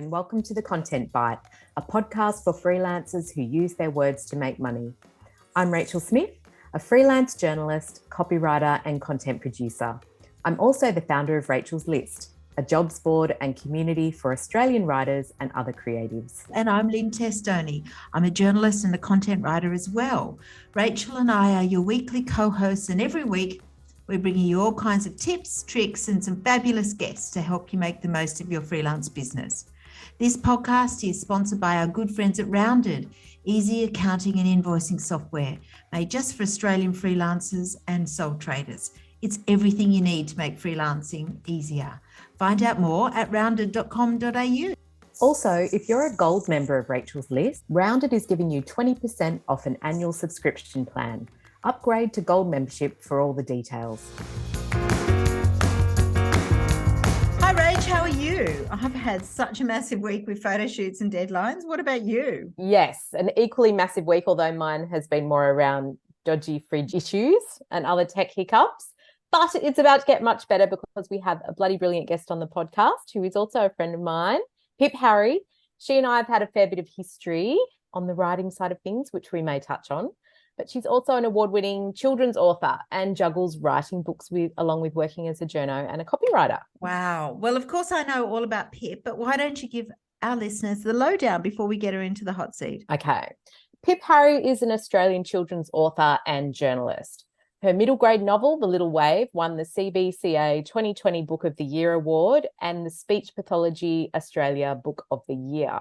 and welcome to The Content Bite, a podcast for freelancers who use their words to make money. I'm Rachel Smith, a freelance journalist, copywriter, and content producer. I'm also the founder of Rachel's List, a jobs board and community for Australian writers and other creatives. And I'm Lynne Testoni. I'm a journalist and a content writer as well. Rachel and I are your weekly co-hosts, and every week we're bringing you all kinds of tips, tricks, and some fabulous guests to help you make the most of your freelance business. This podcast is sponsored by our good friends at Rounded, easy accounting and invoicing software made just for Australian freelancers and sole traders. It's everything you need to make freelancing easier. Find out more at rounded.com.au. Also, if you're a gold member of Rachel's List, Rounded is giving you 20% off an annual subscription plan. Upgrade to gold membership for all the details. Hi, Rach, how are you? I've had such a massive week with photo shoots and deadlines. What about you? Yes, an equally massive week, although mine has been more around dodgy fridge issues and other tech hiccups. But it's about to get much better because we have a bloody brilliant guest on the podcast who is also a friend of mine, Pip Harry. She and I have had a fair bit of history on the writing side of things, which we may touch on. But she's also an award-winning children's author and juggles writing books along with working as a journo and a copywriter. Wow. Well, of course, I know all about Pip, but why don't you give our listeners the lowdown before we get her into the hot seat? Okay. Pip Harry is an Australian children's author and journalist. Her middle grade novel, The Little Wave, won the CBCA 2020 Book of the Year Award and the Speech Pathology Australia Book of the Year.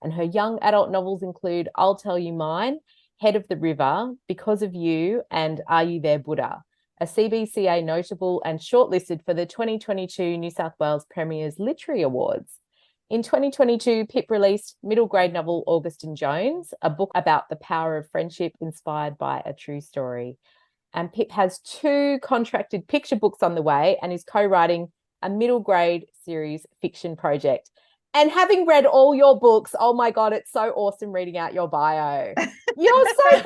And her young adult novels include I'll Tell You Mine, Head of the River, Because of You, and Are You There, Buddha? A CBCA notable and shortlisted for the 2022 New South Wales Premier's Literary Awards. In 2022, Pip released middle grade novel August and Jones, a book about the power of friendship inspired by a true story. And Pip has 2 contracted picture books on the way and is co-writing a middle grade series fiction project. And having read all your books, oh my God, it's so awesome reading out your bio. You're so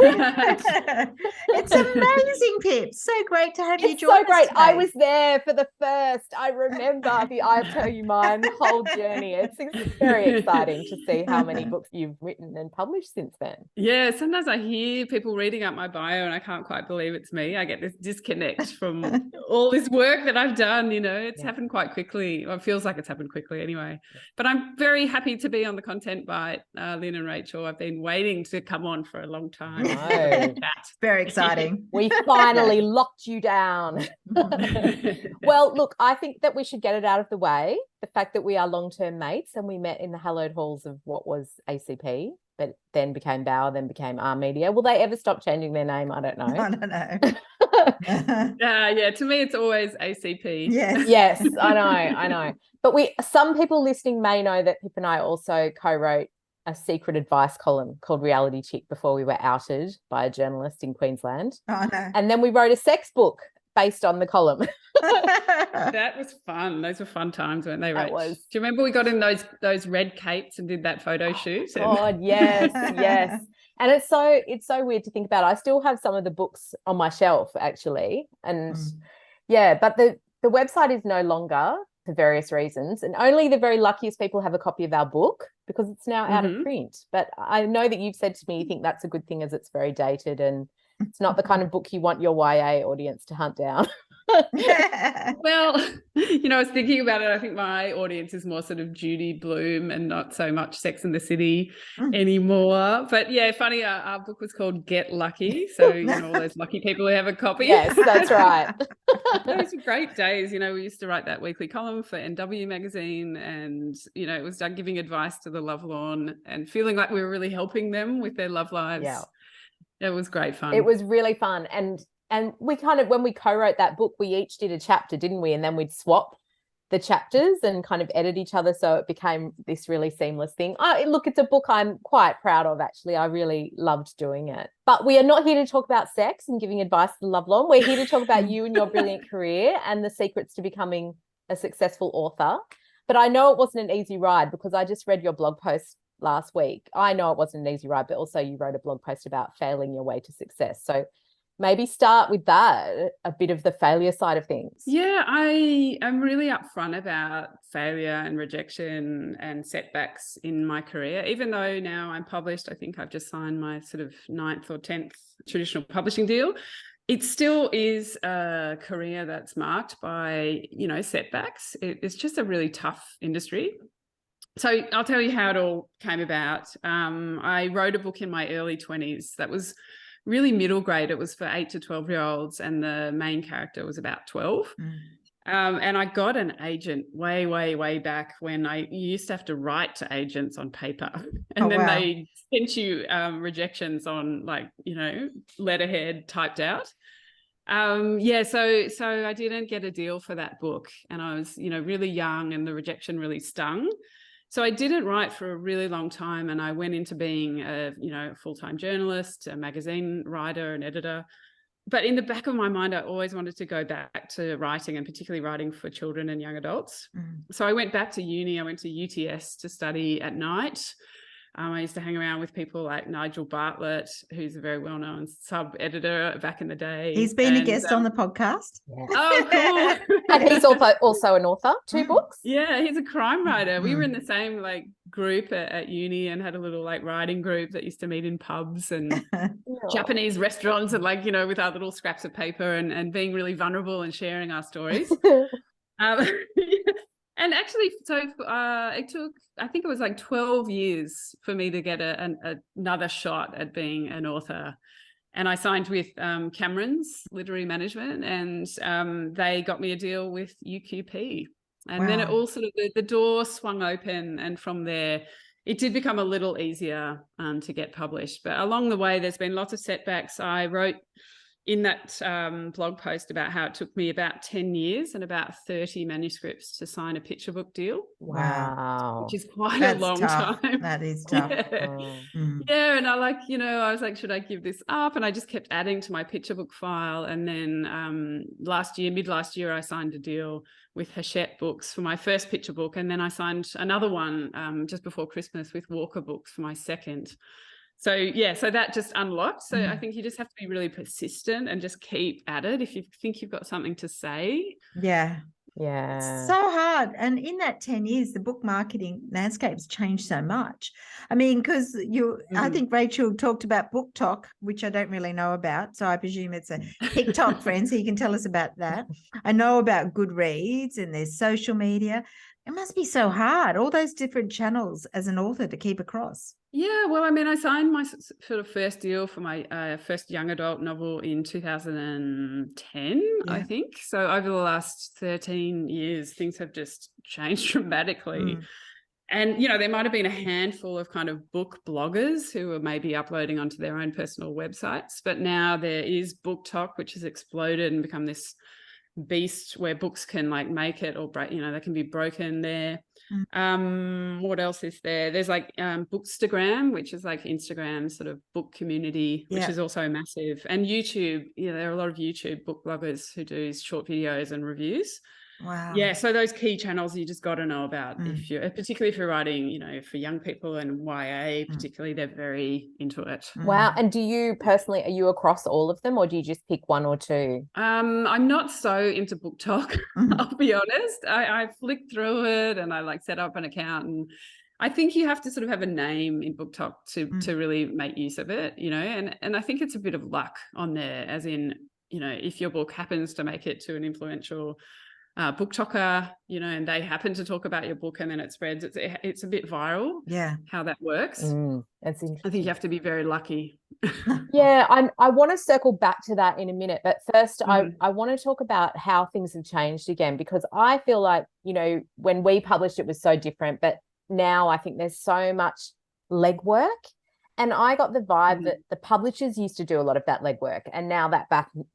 It's amazing, Pip. So great to have you join us. It's so great. Today. I was there for the first. I remember the I'll Tell You Mine whole journey. It's very exciting to see how many books you've written and published since then. Yeah, sometimes I hear people reading out my bio and I can't quite believe it's me. I get this disconnect from all this work that I've done. You know, it's happened quite quickly. Well, it feels like it's happened quickly anyway. But I'm very happy to be on the Content Bite, Lynne and Rachel. I've been waiting to come on for a long time. No. Very exciting. We finally locked you down. Well, look, I think that we should get it out of the way. The fact that we are long-term mates and we met in the hallowed halls of what was ACP, but then became Bauer, then became R Media. Will they ever stop changing their name? I don't know. I don't know. Yeah, to me, it's always ACP. Yes, I know. But some people listening may know that Pip and I also co-wrote a secret advice column called Reality Chick before we were outed by a journalist in Queensland. Oh, no. And then we wrote a sex book based on the column. That was fun. Those were fun times, weren't they, Rach? That was. Do you remember we got in those red capes and did that photo shoot? God, yes. And it's so weird to think about. I still have some of the books on my shelf, actually. And but the website is no longer for various reasons. And only the very luckiest people have a copy of our book because it's now out of print. But I know that you've said to me you think that's a good thing as it's very dated and it's not the kind of book you want your YA audience to hunt down. Well, I was thinking about it. I think my audience is more sort of Judy Blume and not so much Sex and the City anymore. But yeah, funny, our book was called Get Lucky. So, all those lucky people who have a copy. Yes, that's right. Those were great days. We used to write that weekly column for NW magazine and, it was giving advice to the lovelorn and feeling like we were really helping them with their love lives. Yeah. It was great fun. It was really fun. And we kind of, when we co-wrote that book, we each did a chapter, didn't we? And then we'd swap the chapters and kind of edit each other. So it became this really seamless thing. Look, it's a book I'm quite proud of, actually. I really loved doing it. But we are not here to talk about sex and giving advice to the lovelorn. We're here to talk about you and your brilliant career and the secrets to becoming a successful author. But I know it wasn't an easy ride because I just read your blog post last week. I know it wasn't an easy ride, but also you wrote a blog post about failing your way to success. So maybe start with that, a bit of the failure side of things. Yeah, I am really upfront about failure and rejection and setbacks in my career. Even though now I'm published, I think I've just signed my sort of 9th or 10th traditional publishing deal. It still is a career that's marked by, you know, setbacks. It's just a really tough industry. So I'll tell you how it all came about. I wrote a book in my early 20s that was really middle grade. It was for 8 to 12-year-olds, and the main character was about 12. And I got an agent way back when I used to have to write to agents on paper, and then they sent you rejections on, like, you know, letterhead typed out. So I didn't get a deal for that book, and I was, you know, really young, and the rejection really stung. So I didn't write for a really long time, and I went into being a, you know, a full-time journalist, a magazine writer, an editor. But in the back of my mind, I always wanted to go back to writing, and particularly writing for children and young adults. So I went back to uni. I went to UTS to study at night. I used to hang around with people like Nigel Bartlett, who's a very well-known sub-editor back in the day. He's been a guest on the podcast. Yeah. Oh, cool. And he's also an author, 2 books. Yeah, he's a crime writer. We were in the same like group at uni, and had a little like writing group that used to meet in pubs and Japanese restaurants, and, like, you know, with our little scraps of paper, and being really vulnerable and sharing our stories. And actually, so it took, I think it was like 12 years for me to get another shot at being an author. And I signed with Cameron's Literary Management, and they got me a deal with UQP. And then it all sort of, the door swung open, and from there, it did become a little easier to get published. But along the way, there's been lots of setbacks. I wrote in that blog post about how it took me about 10 years and about 30 manuscripts to sign a picture book deal. Wow. Which is quite a long time. That is tough. Yeah, and I was like, should I give this up? And I just kept adding to my picture book file. And then mid last year, I signed a deal with Hachette Books for my first picture book. And then I signed another one just before Christmas with Walker Books for my second. So that just unlocked. So I think you just have to be really persistent and just keep at it if you think you've got something to say. Yeah. Yeah. So hard. And in that 10 years, the book marketing landscape's changed so much. I mean, because I think Rachel talked about Book Talk, which I don't really know about. So I presume it's a TikTok friend, so you can tell us about that. I know about Goodreads, and there's social media. It must be so hard, all those different channels as an author to keep across. Yeah, well, I mean, I signed my sort of first deal for my first young adult novel in 2010, I think. So over the last 13 years, things have just changed dramatically. And, you know, there might have been a handful of kind of book bloggers who were maybe uploading onto their own personal websites. But now there is Book Talk, which has exploded and become this beast where books can like make it or break, you know, they can be broken there. What else is there? There's like Bookstagram, which is like Instagram sort of book community, which is also massive. And YouTube, you know, there are a lot of YouTube book bloggers who do short videos and reviews. Wow. Yeah, so those key channels you just got to know about particularly if you're writing, you know, for young people and YA particularly, they're very into it. Wow. And do you personally, are you across all of them, or do you just pick one or two? I'm not so into Book Talk, I'll be honest. I flicked through it and I like set up an account, and I think you have to sort of have a name in Book Talk to really make use of it, you know, and I think it's a bit of luck on there, as in, you know, if your book happens to make it to an influential book talker, you know, and they happen to talk about your book and then it spreads, it's a bit viral. How that works. That's interesting. I think you have to be very lucky. I want to circle back to that in a minute, but first I want to talk about how things have changed again, because I feel like, you know, when we published it was so different, but now I think there's so much legwork, and I got the vibe that the publishers used to do a lot of that legwork, and now that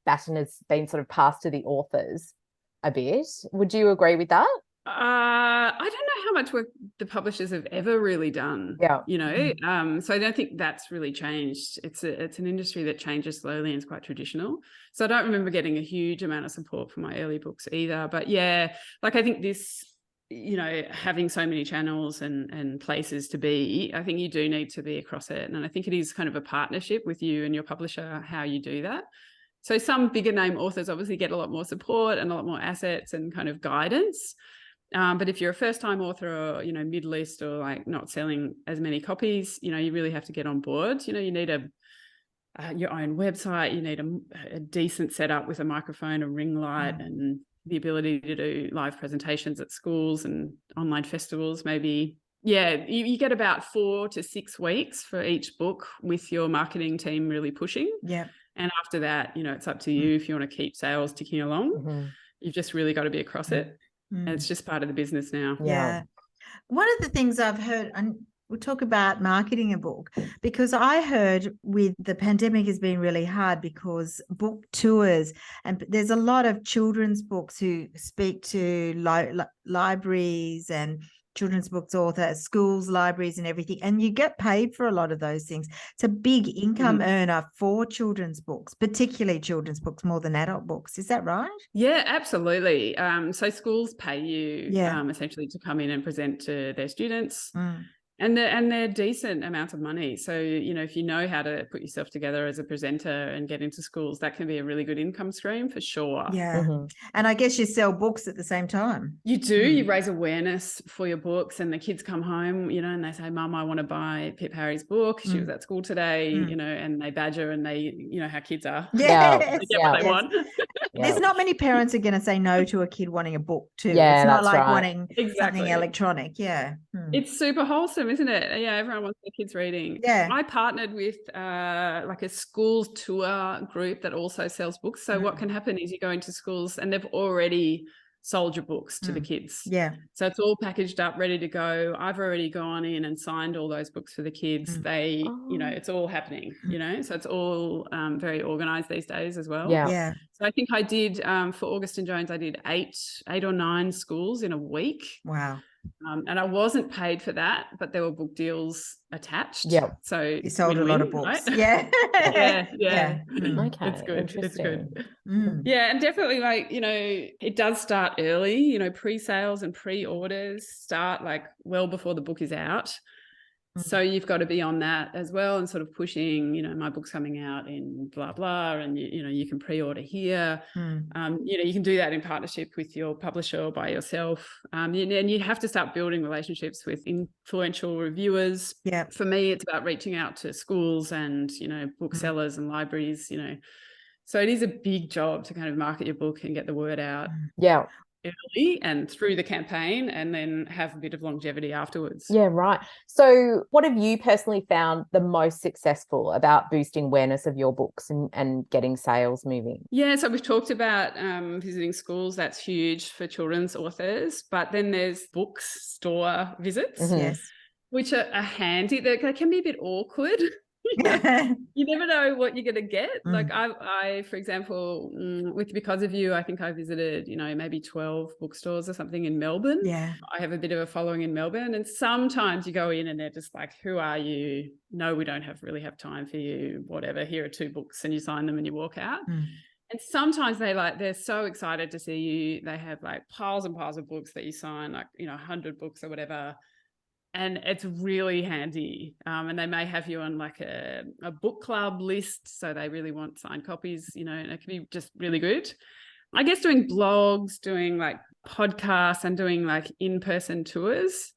baton has been sort of passed to the authors a bit. Would you agree with that? I don't know how much work the publishers have ever really done. You know, so I don't think that's really changed. It's an industry that changes slowly and is quite traditional. So I don't remember getting a huge amount of support for my early books either. But yeah, like I think this, you know, having so many channels and places to be, I think you do need to be across it. And I think it is kind of a partnership with you and your publisher, how you do that. So some bigger name authors obviously get a lot more support and a lot more assets and kind of guidance. But if you're a first-time author or, mid-list or like not selling as many copies, you really have to get on board. You need your own website. You need a decent setup with a microphone, a ring light, and the ability to do live presentations at schools and online festivals. Maybe, you get about 4 to 6 weeks for each book with your marketing team really pushing. Yeah. And after that, it's up to you if you want to keep sales ticking along. You've just really got to be across it. And it's just part of the business now. Yeah. One of the things I've heard, and we'll talk about marketing a book, because I heard with the pandemic has been really hard because book tours, and there's a lot of children's books who speak to libraries and children's books authors, schools, libraries and everything, and you get paid for a lot of those things. It's a big income earner for children's books, particularly children's books, more than adult books. Is that right? Yeah, absolutely. So schools pay you essentially to come in and present to their students. And they're decent amounts of money. So, if you know how to put yourself together as a presenter and get into schools, that can be a really good income stream for sure. Yeah. And I guess you sell books at the same time. You do. You raise awareness for your books, and the kids come home, and they say, Mum, I want to buy Pip Harry's book. She was at school today, and they badger, and they, how kids are. Yeah. They get what they want. There's not many parents are going to say no to a kid wanting a book too. Yeah, it's not that's like right. wanting something electronic. Yeah. It's super wholesome, isn't it? Yeah, everyone wants their kids reading. Yeah. I partnered with like a schools tour group that also sells books. So what can happen is you go into schools and they've already sold your books to the kids. Yeah. So it's all packaged up, ready to go. I've already gone in and signed all those books for the kids. They, it's all happening, so it's all very organized these days as well. Yeah. So I think I did, for August & Jones, I did 8 or 9 schools in a week. Wow. And I wasn't paid for that, but there were book deals attached. Yeah. So you sold a lot of books. Right? Yeah. Yeah. Okay. It's good. It's good. Mm. Yeah. And definitely it does start early, pre-sales and pre-orders start like well before the book is out. So you've got to be on that as well and sort of pushing, my book's coming out in blah, blah, and, you can pre-order here. You can do that in partnership with your publisher or by yourself. And you have to start building relationships with influential reviewers. Yeah. For me, it's about reaching out to schools and, booksellers and libraries, So it is a big job to kind of market your book and get the word out. Yeah. Early and through the campaign, and then have a bit of longevity afterwards. Yeah, right. So what have you personally found the most successful about boosting awareness of your books and getting sales moving? Yeah, so we've talked about visiting schools. That's huge for children's authors. But then there's bookstore visits, Yes. which are handy. They can be a bit awkward. You never know what you're going to get. Like I, for example, with Because of You, I think I visited, maybe 12 bookstores or something in Melbourne. Yeah. I have a bit of a following in Melbourne, and sometimes you go in and they're just like, who are you? No, we don't really have time for you, whatever. Here are 2 books, and you sign them and you walk out. And sometimes they're so excited to see you. They have like piles and piles of books that you sign, like, 100 books or whatever. And it's really handy. And they may have you on like a book club list. So they really want signed copies, and it can be just really good. I guess doing blogs, doing like podcasts and doing like in-person tours.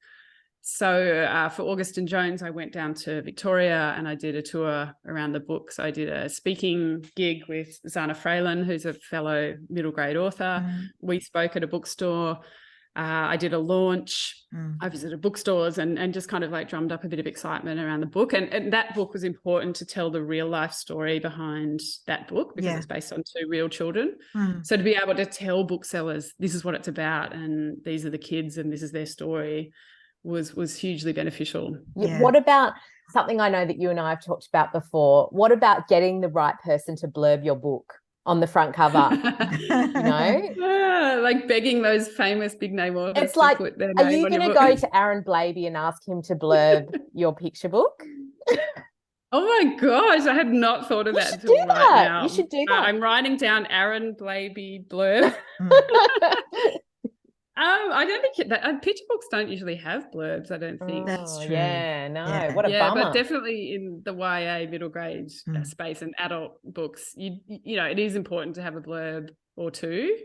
So for August & Jones, I went down to Victoria and I did a tour around the book. So I did a speaking gig with Zana Fralin, who's a fellow middle grade author. We spoke at a bookstore. I did a launch. I visited bookstores and just kind of like drummed up a bit of excitement around the book. And that book was important to tell the real life story behind that book because it's based on 2 real children. So to be able to tell booksellers, this is what it's about and these are the kids and this is their story was hugely beneficial. Yeah. What about something I know that you and I have talked about before? What about getting the right person to blurb your book on the front cover? Like begging those famous big name authors. It's like, to put their are name you on going to your go book? to Aaron Blabey and ask him to blurb your picture book? Oh my gosh, I had not thought of that until right now. You should do that. I'm writing down Aaron Blabey blurb. I don't think that picture books don't usually have blurbs. I don't think. That's true. Yeah, no, Yeah. what a bummer. But definitely in the YA middle grade space and adult books, you know, it is important to have a blurb or two.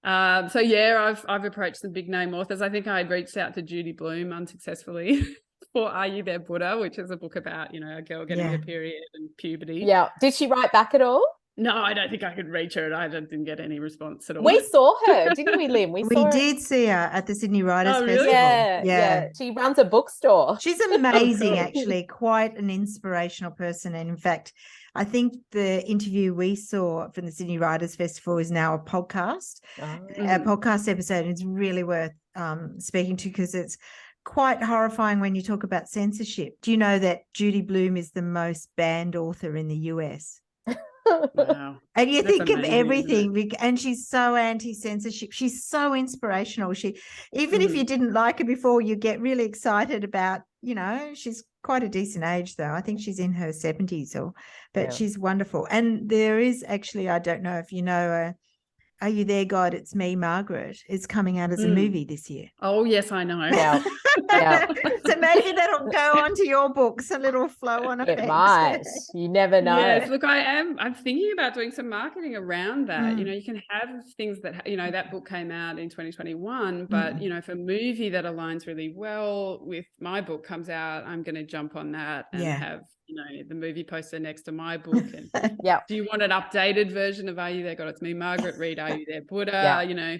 So yeah, I've approached some big name authors. I think I reached out to Judy Blume unsuccessfully for Are You There, Buddha, which is a book about, you know, a girl getting her period and puberty. Yeah. Did she write back at all? No, I don't think I could reach her, and I didn't get any response at all. We saw her, didn't we, Lynne? We did see her at the Sydney Writers Oh, really? Festival. Yeah. She runs a bookstore. She's amazing, cool. actually, quite an inspirational person. And in fact, I think the interview we saw from the Sydney Writers Festival is now a podcast, a podcast episode. And it's really worth speaking to, because it's quite horrifying when you talk about censorship. Do you know that Judy Blume is the most banned author in the US? Wow. And you That's think amazing, of everything, and she's so anti-censorship. She's so inspirational. She, even if you didn't like her before, you get really excited about, you know, she's quite a decent age though. I think she's in her 70s, but she's wonderful. And there is actually, I don't know if you know, Are You There, God? It's Me, Margaret. It's coming out as a movie this year. Oh yes, I know. Yeah. So maybe that'll go onto your books, a little flow on effect. It might. You never know. Yes, look, I'm thinking about doing some marketing around that. You know, you can have things that, you know, that book came out in 2021, but, you know, if a movie that aligns really well with my book comes out, I'm going to jump on that and have, you know, the movie poster next to my book. And do you want an updated version of Are You There, God? It's Me, Margaret? Read Are You There, Buddha? You know,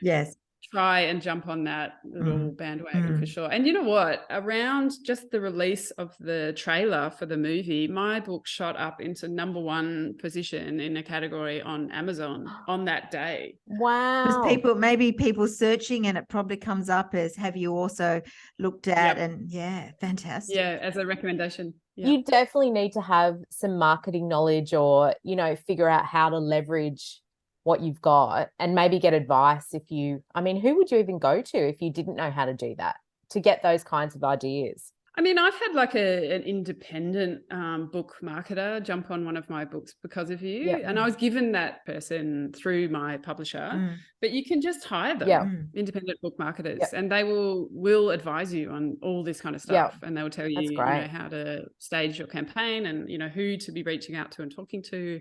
try and jump on that little bandwagon for sure. And you know what? Around just the release of the trailer for the movie, my book shot up into #1 position in a category on Amazon on that day. Wow. Because maybe people searching, and it probably comes up as, have you also looked at? And fantastic. Yeah, as a recommendation. You definitely need to have some marketing knowledge, or, you know, figure out how to leverage what you've got, and maybe get advice who would you even go to if you didn't know how to do that, to get those kinds of ideas? I mean, I've had like an independent book marketer jump on one of my books because of you. And I was given that person through my publisher, but you can just hire them, independent book marketers, and they will advise you on all this kind of stuff. And they will tell you, you know, how to stage your campaign, and, you know, who to be reaching out to and talking to.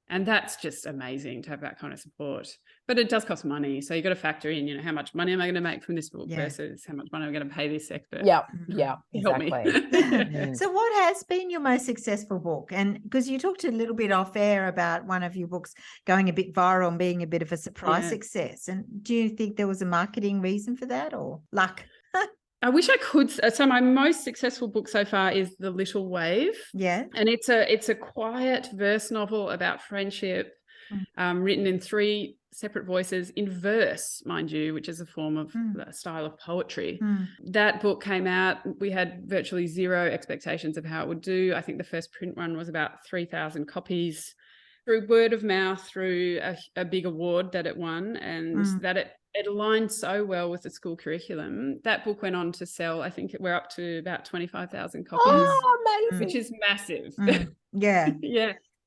And that's just amazing to have that kind of support. But it does cost money. So you've got to factor in, you know, how much money am I going to make from this book versus how much money am I going to pay this sector? Exactly. So what has been your most successful book? And because you talked a little bit off air about one of your books going a bit viral and being a bit of a surprise success. And do you think there was a marketing reason for that, or luck? I wish I could. So my most successful book so far is The Little Wave. Yeah. And it's a quiet verse novel about friendship, written in 3 separate voices in verse, mind you, which is a form of style of poetry. That book came out. We had virtually zero expectations of how it would do. I think the first print run was about 3,000 copies. Through word of mouth, through a big award that it won, and that it aligned so well with the school curriculum. That book went on to sell, I think we're up to about 25,000 copies. Oh, amazing. Which is massive. Yeah.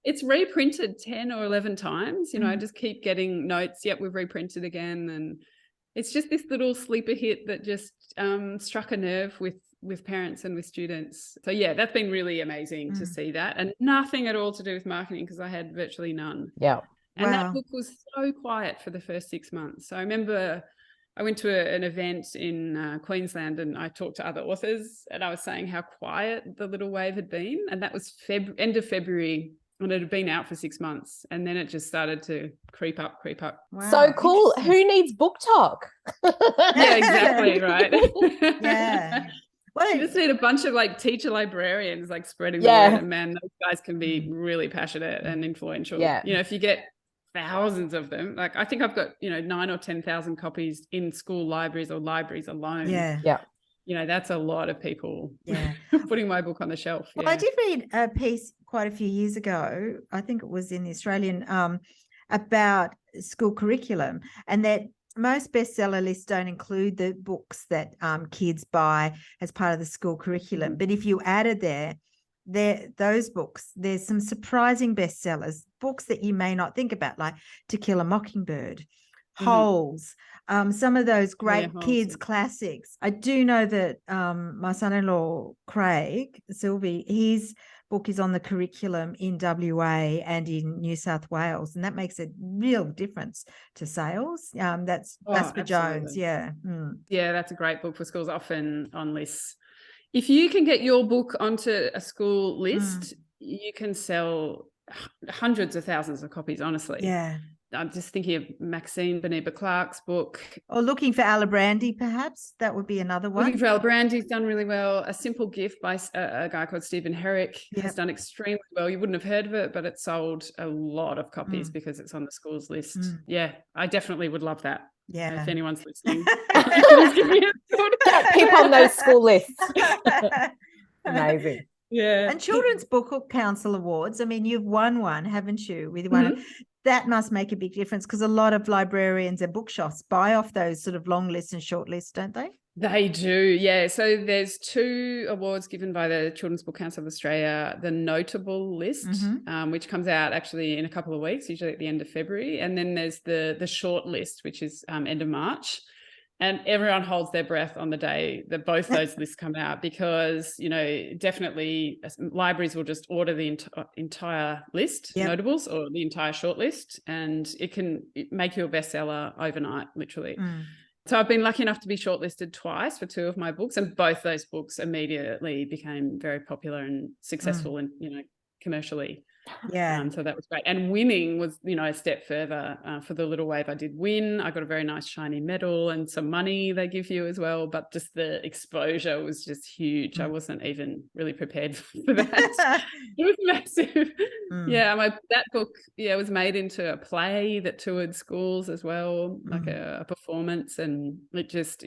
It's reprinted 10 or 11 times. You know, I just keep getting notes. Yep, we've reprinted again. And it's just this little sleeper hit that just struck a nerve with parents and with students. So yeah, that's been really amazing to see that. And nothing at all to do with marketing, because I had virtually none. Yeah. And that book was so quiet for the first 6 months. So I remember I went to an event in Queensland, and I talked to other authors, and I was saying how quiet The Little Wave had been. And that was end of February, and it had been out for 6 months. And then it just started to creep up. Wow. So cool. Who needs book talk? Yeah, exactly. Right. Yeah. Well, you just need a bunch of like teacher librarians like spreading the word, and man, those guys can be really passionate and influential. You know, if you get thousands of them, like I think I've got, you know, 9,000 or 10,000 copies in school libraries or libraries alone. You know, that's a lot of people putting my book on the shelf. Well, I did read a piece quite a few years ago, I think it was in the Australian, about school curriculum, and that most bestseller lists don't include the books that kids buy as part of the school curriculum. But if you added those books, there's some surprising bestsellers, books that you may not think about, like To Kill a Mockingbird, Holes, some of those great Holes, kids yeah. classics. I do know that my son-in-law Craig Sylvie, his book is on the curriculum in WA and in New South Wales, and that makes a real difference to sales. That's Jasper Jones. Absolutely. Yeah. Yeah, that's a great book for schools, often on lists. If you can get your book onto a school list, you can sell hundreds of thousands of copies, honestly. Yeah. I'm just thinking of Maxine Beneba Clark's book. Or Looking for Alibrandi, perhaps. That would be another one. Looking for Alibrandi done really well. A Simple Gift by a guy called Stephen Herrick has done extremely well. You wouldn't have heard of it, but it sold a lot of copies because it's on the schools list. Yeah, I definitely would love that. Yeah. If anyone's listening, give me a thought. Keep on those school lists. Amazing. Yeah. And Children's Book Council Awards, I mean, you've won one, haven't you? With one. That must make a big difference because a lot of librarians and bookshops buy off those sort of long lists and short lists, don't they? They do, yeah. So there's 2 awards given by the Children's Book Council of Australia, the Notable List, which comes out actually in a couple of weeks, usually at the end of February. And then there's the Short List, which is end of March. And everyone holds their breath on the day that both those lists come out because, you know, definitely libraries will just order the entire list, notables, or the entire short list, and it can make you a bestseller overnight, literally. So I've been lucky enough to be shortlisted twice for 2 of my books, and both those books immediately became very popular and successful and, you know, commercially. Yeah. So that was great. And winning was, you know, a step further. For the Little Wave, I did win. I got a very nice shiny medal and some money they give you as well. But just the exposure was just huge. I wasn't even really prepared for that. It was massive. Yeah, that book, was made into a play that toured schools as well, like a performance, and it just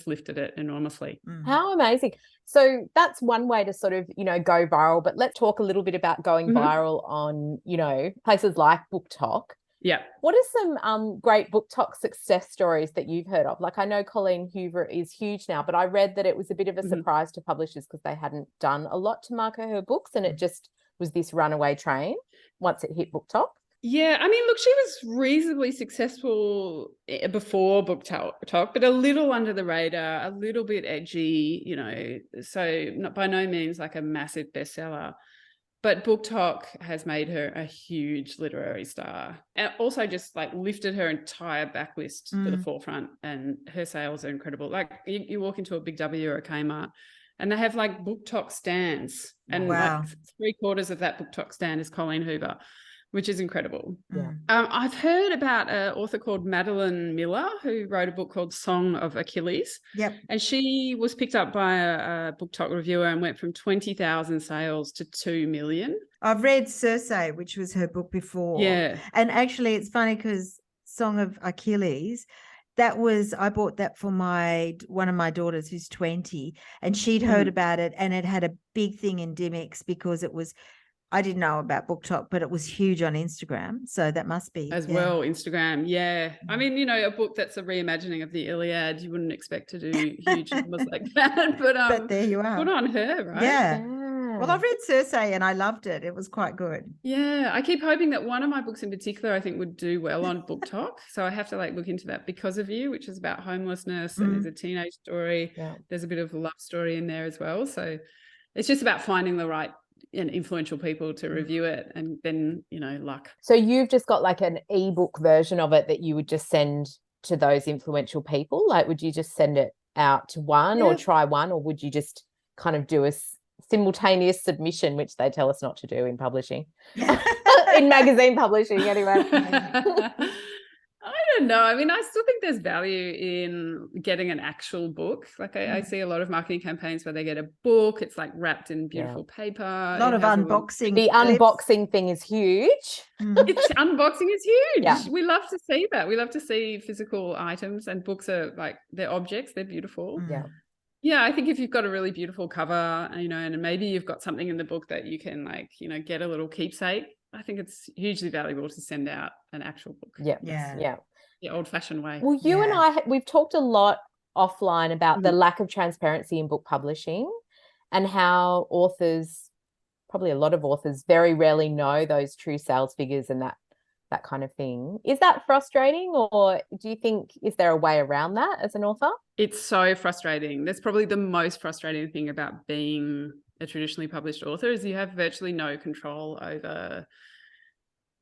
lifted it enormously. How amazing. So that's one way to sort of, you know, go viral, but let's talk a little bit about going viral on, you know, places like BookTok. Yeah. What are some great BookTok success stories that you've heard of? Like, I know Colleen Hoover is huge now, but I read that it was a bit of a surprise to publishers because they hadn't done a lot to market her books, and it just was this runaway train once it hit BookTok. Yeah, I mean, look, she was reasonably successful before BookTok, but a little under the radar, a little bit edgy, you know, so by no means like a massive bestseller. But BookTok has made her a huge literary star, and also just like lifted her entire backlist to the forefront, and her sales are incredible. Like you walk into a Big W or a Kmart, and they have like BookTok stands, and like 3/4 of that BookTok stand is Colleen Hoover, which is incredible. Yeah. I've heard about an author called Madeline Miller who wrote a book called Song of Achilles. Yep. And she was picked up by a BookTok reviewer and went from 20,000 sales to 2 million. I've read Circe, which was her book before. Yeah. And actually it's funny because Song of Achilles, I bought that for one of my daughters who's 20, and she'd heard about it, and it had a big thing in Dimmicks because I didn't know about BookTok, but it was huge on Instagram. So that must be. As well, Instagram. Yeah. I mean, you know, a book that's a reimagining of the Iliad, you wouldn't expect to do huge numbers like that. But there you are. Good on her, right? Yeah. Well, I've read Circe and I loved it. It was quite good. Yeah. I keep hoping that one of my books in particular, I think, would do well on BookTok. So I have to like look into that, Because of You, which is about homelessness, and there's a teenage story. Yeah. There's a bit of a love story in there as well. So it's just about finding the right and influential people to review it, and then, you know, luck. So you've just got like an ebook version of it that you would just send to those influential people? Like, would you just send it out to one or try one, or would you just kind of do a simultaneous submission, which they tell us not to do in publishing, in magazine publishing anyway? I don't know. I mean, I still think there's value in getting an actual book. Like I see a lot of marketing campaigns where they get a book. It's like wrapped in beautiful paper. A lot of unboxing. The unboxing thing is huge. Unboxing is huge. Yeah. We love to see that. We love to see physical items, and books are like, they're objects. They're beautiful. Yeah. Yeah, I think if you've got a really beautiful cover, you know, and maybe you've got something in the book that you can, like, you know, get a little keepsake, I think it's hugely valuable to send out an actual book. Yeah. The old-fashioned way. Well, you and I, we've talked a lot offline about the lack of transparency in book publishing, and how authors, probably a lot of authors, very rarely know those true sales figures and that that kind of thing. Is that frustrating, or do you think, is there a way around that as an author? It's so frustrating. That's probably the most frustrating thing about being a traditionally published author, is you have virtually no control over,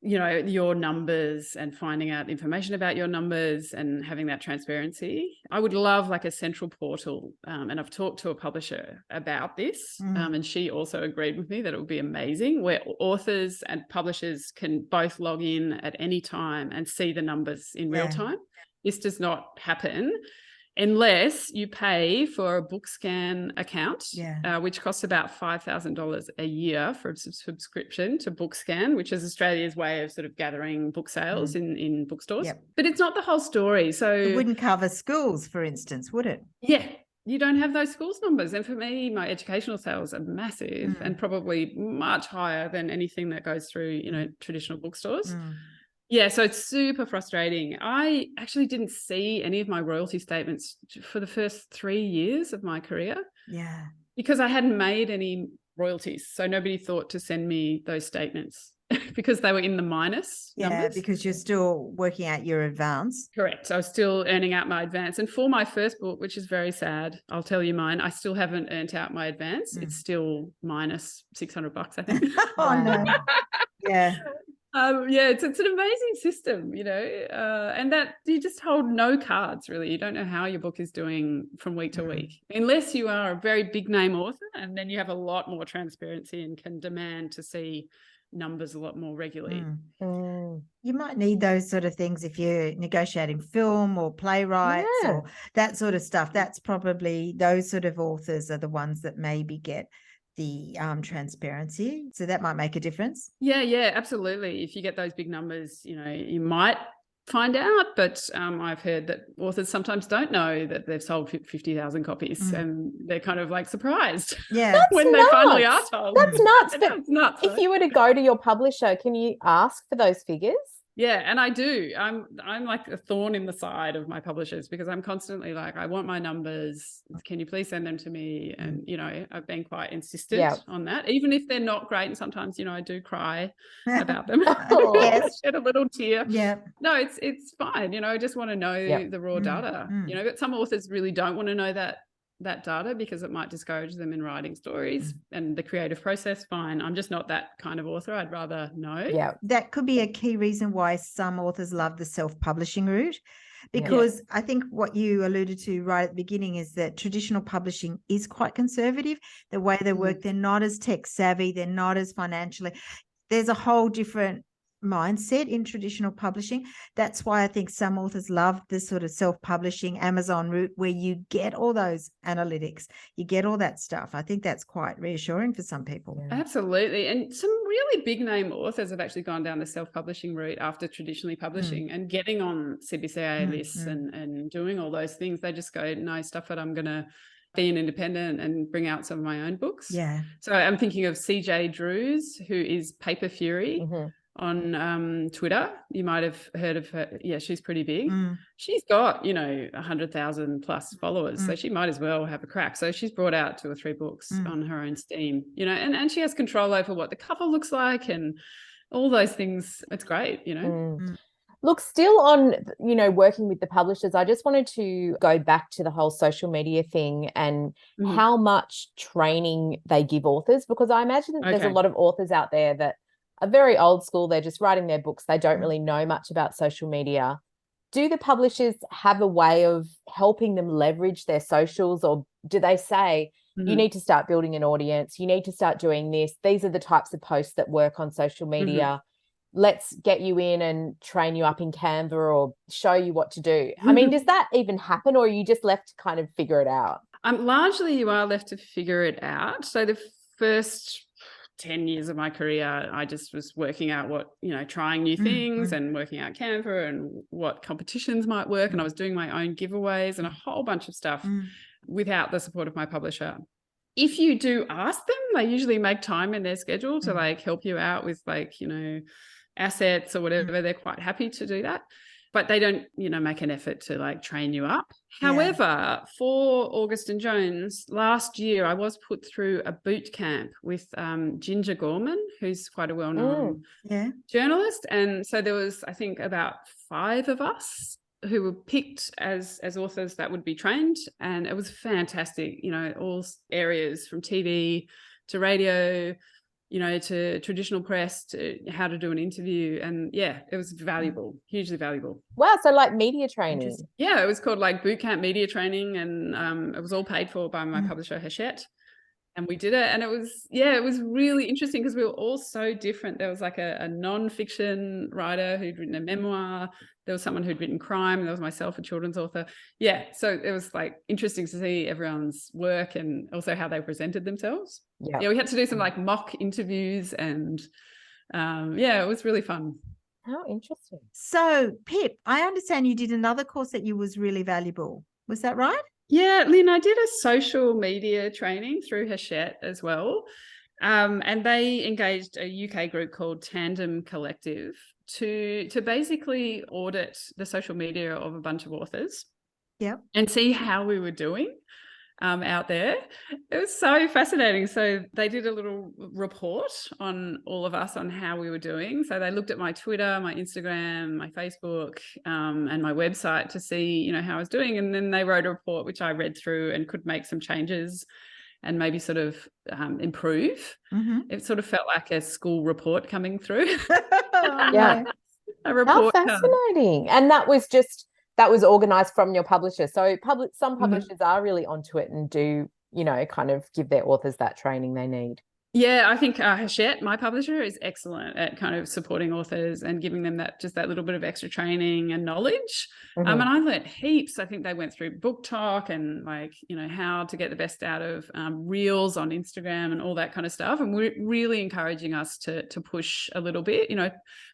you know, your numbers and finding out information about your numbers and having that transparency. I would love like a central portal. And I've talked to a publisher about this, and she also agreed with me that it would be amazing, where authors and publishers can both log in at any time and see the numbers in real time. This does not happen unless you pay for a BookScan account, which costs about $5,000 a year for a subscription to BookScan, which is Australia's way of sort of gathering book sales in bookstores. But it's not the whole story. So it wouldn't cover schools, for instance, would it? Yeah. You don't have those schools numbers. And for me, my educational sales are massive and probably much higher than anything that goes through, you know, traditional bookstores. Yeah, so it's super frustrating. I actually didn't see any of my royalty statements for the first 3 years of my career. Yeah. Because I hadn't made any royalties. So nobody thought to send me those statements because they were in the minus numbers. Because you're still working out your advance. Correct. So I was still earning out my advance. And for my first book, which is very sad, I'll tell you mine, I still haven't earned out my advance. It's still minus $600, I think. Oh, no. Yeah. It's an amazing system, you know, and that you just hold no cards, really. You don't know how your book is doing from week to week, unless you are a very big name author, and then you have a lot more transparency and can demand to see numbers a lot more regularly. You might need those sort of things if you're negotiating film or playwrights or that sort of stuff. That's probably, those sort of authors are the ones that maybe get the transparency, so that might make a difference. Yeah, absolutely. If you get those big numbers, you know, you might find out, but I've heard that authors sometimes don't know that they've sold 50,000 copies, and they're kind of like surprised when they finally are told. That's nuts. But it's nuts, if you were to go to your publisher, can you ask for those figures? Yeah, and I do. I'm like a thorn in the side of my publishers, because I'm constantly like, I want my numbers. Can you please send them to me? And, you know, I've been quite insistent on that, even if they're not great. And sometimes, you know, I do cry about them. Shed a little tear. Yeah. No, it's fine. You know, I just want to know the raw data, you know, but some authors really don't want to know that data because it might discourage them in writing stories and the creative process. Fine. I'm just not that kind of author. I'd rather know. Yeah. That could be a key reason why some authors love the self-publishing route, because I think what you alluded to right at the beginning is that traditional publishing is quite conservative. The way they work, they're not as tech savvy. They're not as financially. There's a whole different mindset in traditional publishing. That's why I think some authors love this sort of self-publishing Amazon route, where you get all those analytics, you get all that stuff. I think that's quite reassuring for some people. Absolutely. And some really big name authors have actually gone down the self-publishing route after traditionally publishing and getting on CBCA lists and doing all those things. They just go, no, stuff it, I'm going to be an independent and bring out some of my own books. So I'm thinking of CJ Drews, who is Paper Fury on Twitter. You might have heard of her. Yeah, she's pretty big. She's got, you know, 100,000 plus followers, so she might as well have a crack. So she's brought out 2 or 3 books on her own steam, you know, and she has control over what the cover looks like and all those things. It's great, you know. Look, still on, you know, working with the publishers, I just wanted to go back to the whole social media thing and how much training they give authors, because I imagine there's a lot of authors out there that are very old school. They're just writing their books. They don't really know much about social media. Do the publishers have a way of helping them leverage their socials, or do they say, you need to start building an audience, you need to start doing this, these are the types of posts that work on social media, let's get you in and train you up in Canva or show you what to do? I mean, does that even happen, or are you just left to kind of figure it out? Largely you are left to figure it out. So the first 10 years of my career, I just was working out what, you know, trying new things and working out Canva and what competitions might work. And I was doing my own giveaways and a whole bunch of stuff without the support of my publisher. If you do ask them, they usually make time in their schedule to like help you out with, like, you know, assets or whatever. They're quite happy to do that. but they don't, make an effort to like train you up. Yeah. However, for August and Jones, last year I was put through a boot camp with Ginger Gorman, who's quite a well-known journalist. And so there was, I think, about 5 of us who were picked as authors that would be trained. And it was fantastic, all areas from TV to radio, to traditional press, to how to do an interview. And yeah, it was valuable, hugely valuable. Wow. So like media training. Yeah, it was called like bootcamp media training, and it was all paid for by my publisher, Hachette. And we did it. And it was really interesting because we were all so different. There was like a non-fiction writer who'd written a memoir. There was someone who'd written crime. There was myself, a children's author. Yeah. So it was like interesting to see everyone's work and also how they presented themselves. Yeah. We had to do some like mock interviews, and it was really fun. How interesting. So Pip, I understand you did another course that you was really valuable. Was that right? Yeah, Lynne, I did a social media training through Hachette as well. And they engaged a UK group called Tandem Collective to basically audit the social media of a bunch of authors. Yeah. And see how we were doing out there. It was so fascinating. So they did a little report on all of us on how we were doing. So they looked at my Twitter, my Instagram, my Facebook, and my website to see, how I was doing. And then they wrote a report, which I read through and could make some changes and maybe sort of improve. Mm-hmm. It sort of felt like a school report coming through. Yeah. A report. How fascinating. And that was organized from your publisher. So some publishers are really onto it and do, kind of give their authors that training they need. Yeah, I think Hachette, my publisher, is excellent at kind of supporting authors and giving them that little bit of extra training and knowledge. And I learned heaps. I think they went through book talk and how to get the best out of reels on Instagram and all that kind of stuff. And we're really encouraging us to push a little bit,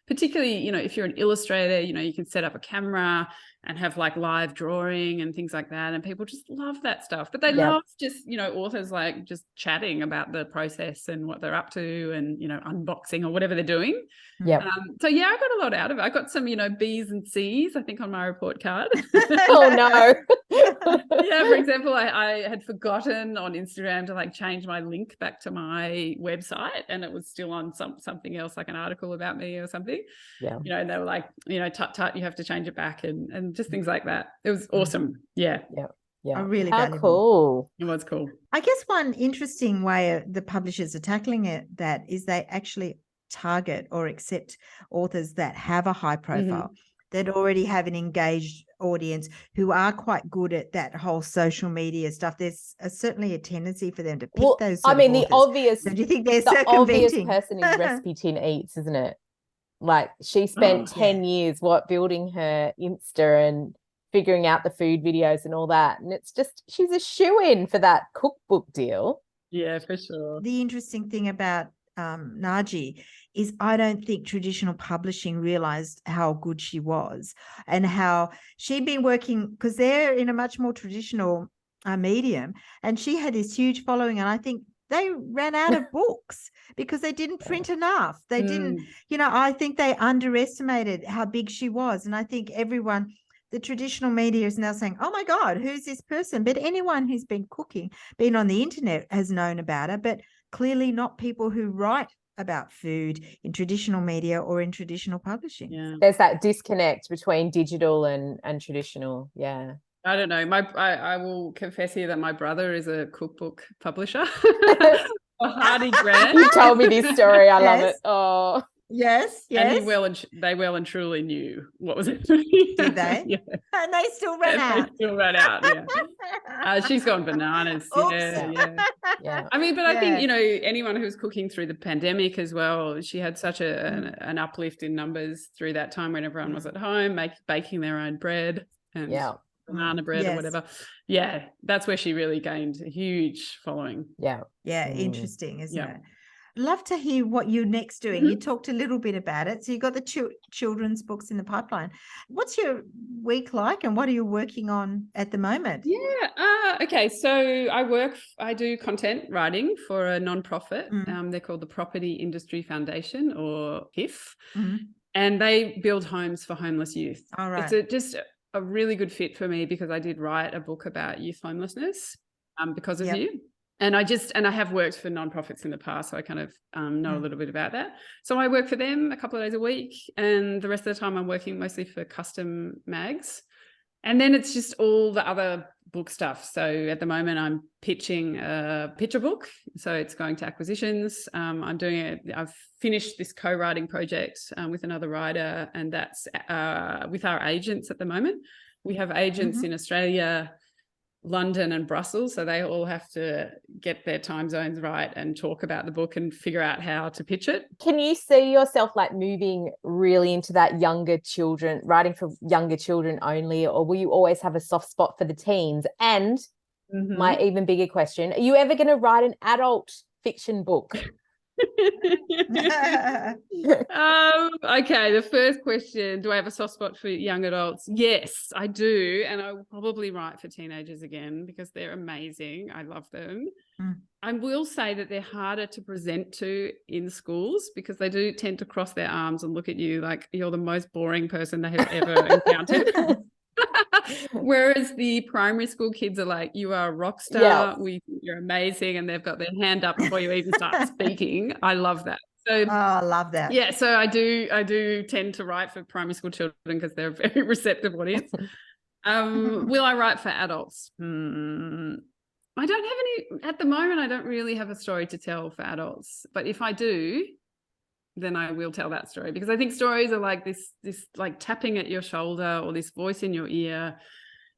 particularly, if you're an illustrator, you can set up a camera and have like live drawing and things like that. And people just love that stuff. But they love just, authors like just chatting about the process and what they're up to and, unboxing or whatever they're doing. Yeah. So yeah, I got a lot out of it. I got some, B's and C's, I think, on my report card. Oh no. Yeah, for example, I had forgotten on Instagram to like change my link back to my website, and it was still on something else, like an article about me or something. Yeah. And they were like, tut, you have to change it back, and just things like that. It was awesome. Yeah. Yeah. Yeah. Really How valuable. cool. It was cool. I guess one interesting way the publishers are tackling it that is they actually target or accept authors that have a high profile, that already have an engaged audience, who are quite good at that whole social media stuff. There's certainly a tendency for them to pick those sort of authors. The obvious. So do you think they're the obvious circumventing? person is Recipe Tin Eats, isn't it? Like she spent 10 years building her Insta and figuring out the food videos and all that. And it's just, she's a shoo-in for that cookbook deal. Yeah, for sure. The interesting thing about Naji is I don't think traditional publishing realized how good she was and how she'd been working, because they're in a much more traditional medium, and she had this huge following. And I think they ran out of books because they didn't print enough. They didn't, I think they underestimated how big she was. And I think the traditional media is now saying, oh my God, who's this person? But anyone who's been cooking, been on the internet, has known about her, but clearly not people who write about food in traditional media or in traditional publishing. Yeah. There's that disconnect between digital and traditional. Yeah. I don't know. I will confess here that my brother is a cookbook publisher. A Hardy Grant. You told me this story. I love it. Oh. Yes. And they well and truly knew what was it. Did they? Yeah. And they still ran out. They still ran out, yeah. She's gone bananas. Yeah. I mean, but I think, anyone who's cooking through the pandemic as well, she had such an uplift in numbers through that time when everyone was at home, baking their own bread and banana bread or whatever. Yeah, that's where she really gained a huge following. Yeah, interesting, isn't it? Love to hear what you're next doing. You talked a little bit about it. So you've got the children's books in the pipeline. What's your week like, and what are you working on at the moment? Yeah. Okay. So I do content writing for a nonprofit. They're called the Property Industry Foundation, or PIF. and they build homes for homeless youth. All right. It's just a really good fit for me because I did write a book about youth homelessness because of you. And I have worked for nonprofits in the past, so I kind of know a little bit about that. So I work for them a couple of days a week, and the rest of the time I'm working mostly for custom mags. And then it's just all the other book stuff. So at the moment I'm pitching a picture book. So it's going to acquisitions. I've finished this co-writing project with another writer, and that's with our agents at the moment. We have agents in Australia, London and Brussels, so they all have to get their time zones right and talk about the book and figure out how to pitch it. Can you see yourself like moving really into that younger children, writing for younger children only, or will you always have a soft spot for the teens? And my even bigger question, are you ever going to write an adult fiction book? Okay, the first question, do I have a soft spot for young adults? Yes, I do, and I will probably write for teenagers again because they're amazing. I love them. I will say that they're harder to present to in schools because they do tend to cross their arms and look at you like you're the most boring person they have ever encountered. Whereas the primary school kids are like, you are a rock star, you're amazing, and they've got their hand up before you even start speaking. I love that. So I love that. Yeah, so I do tend to write for primary school children because they're a very receptive audience. Will I write for adults? I don't have any at the moment. I don't really have a story to tell for adults, but if I do, then I will tell that story, because I think stories are like this like tapping at your shoulder or this voice in your ear.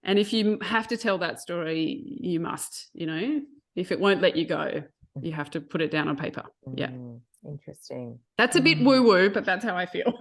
And if you have to tell that story, you must, if it won't let you go, you have to put it down on paper. Yeah. Interesting. That's a bit woo-woo, but that's how I feel.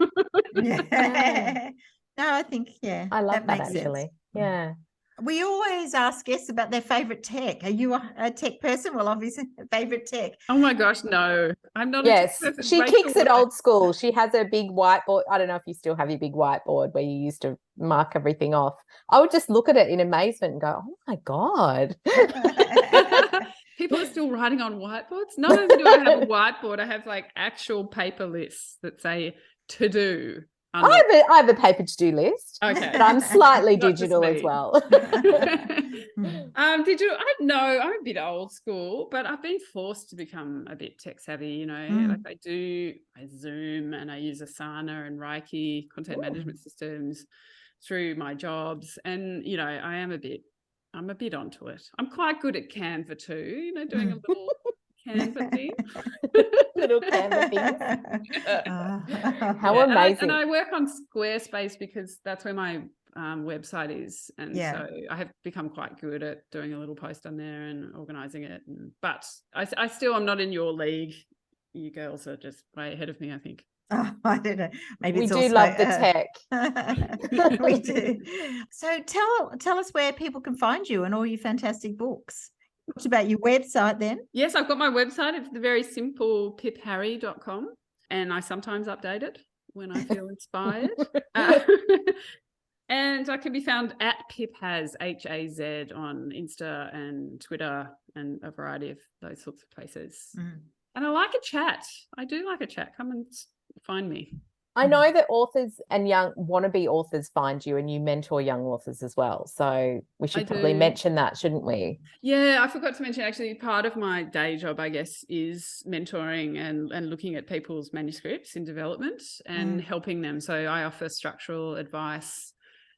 Yeah. No, I think, I love that makes actually. sense. Yeah. We always ask guests about their favorite tech. Are you a tech person? Well, obviously, favorite tech. Oh my gosh, no, I'm not. Yes, a tech person. she kicks it old school. She has a big whiteboard. I don't know if you still have your big whiteboard where you used to mark everything off. I would just look at it in amazement and go, "Oh my God." People are still writing on whiteboards. Not only do I have a whiteboard, I have like actual paper lists that say to do. I have a paper to-do list. Okay. But I'm slightly digital as well. Digital, I'm a bit old school, but I've been forced to become a bit tech savvy, like I Zoom and I use Asana and Reiki content management systems through my jobs. And, I'm a bit onto it. I'm quite good at Canva too, doing a little Canva thing. Little Canva things. How amazing. And I work on Squarespace because that's where my website is. And so I have become quite good at doing a little post on there and organizing it. But I still am not in your league. You girls are just way ahead of me, I think. Oh, I don't know. Maybe we it's do also, love the tech. We do. So tell us where people can find you and all your fantastic books. What about your website then? Yes, I've got my website. It's the very simple pipharry.com, and I sometimes update it when I feel inspired. And I can be found at piphaz, H-A-Z, on Insta and Twitter and a variety of those sorts of places. And I like a chat. I do like a chat. Come and find me. I know that authors and young wannabe authors find you, and you mentor young authors as well. So we should probably mention that, shouldn't we? Yeah, I forgot to mention, actually, part of my day job, I guess, is mentoring and looking at people's manuscripts in development and helping them. So I offer structural advice,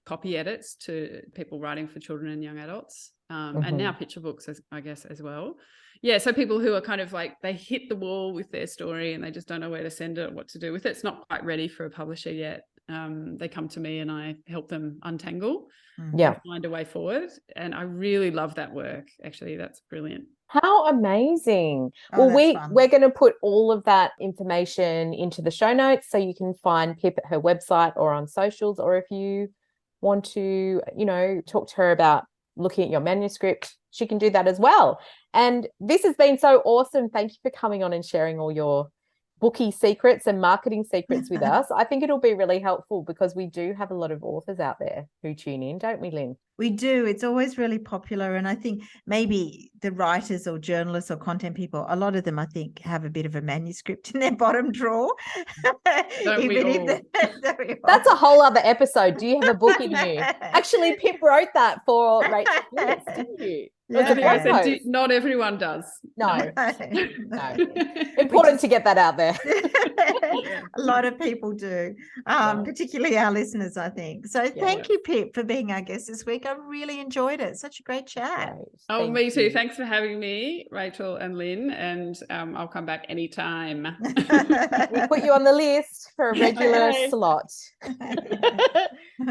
copy edits to people writing for children and young adults, and now picture books, I guess, as well. Yeah, so people who are kind of like, they hit the wall with their story and they just don't know where to send it, what to do with it. It's not quite ready for a publisher yet. They come to me and I help them untangle, find a way forward. And I really love that work. Actually, that's brilliant. How amazing. Well, we're going to put all of that information into the show notes so you can find Pip at her website or on socials, or if you want to, talk to her about looking at your manuscript, she can do that as well. And this has been so awesome. Thank you for coming on and sharing all your bookie secrets and marketing secrets with us, I think it'll be really helpful because we do have a lot of authors out there who tune in, don't we, Lynne? We do. It's always really popular. And I think maybe the writers or journalists or content people, a lot of them, I think, have a bit of a manuscript in their bottom drawer. Don't we all? That's a whole other episode. Do you have a book in you? Actually, Pip wrote that for Rachel's list, didn't you? I said, not everyone does. No. Important to get that out there. A lot of people do, particularly our listeners, I think. So thank you, Pip, for being our guest this week. I really enjoyed it. Such a great chat. Oh, me too. Thanks for having me, Rachel and Lynne, and I'll come back anytime. We'll put you on the list for a regular slot.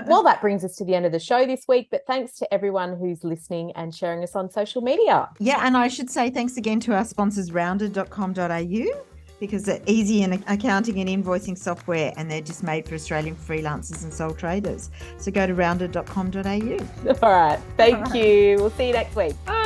Well, that brings us to the end of the show this week, but thanks to everyone who's listening and sharing us on social media. Yeah, and I should say thanks again to our sponsors, rounded.com.au, because they're easy in accounting and invoicing software, and they're just made for Australian freelancers and sole traders. So go to rounded.com.au. All right. Thank you. We'll see you next week. Bye.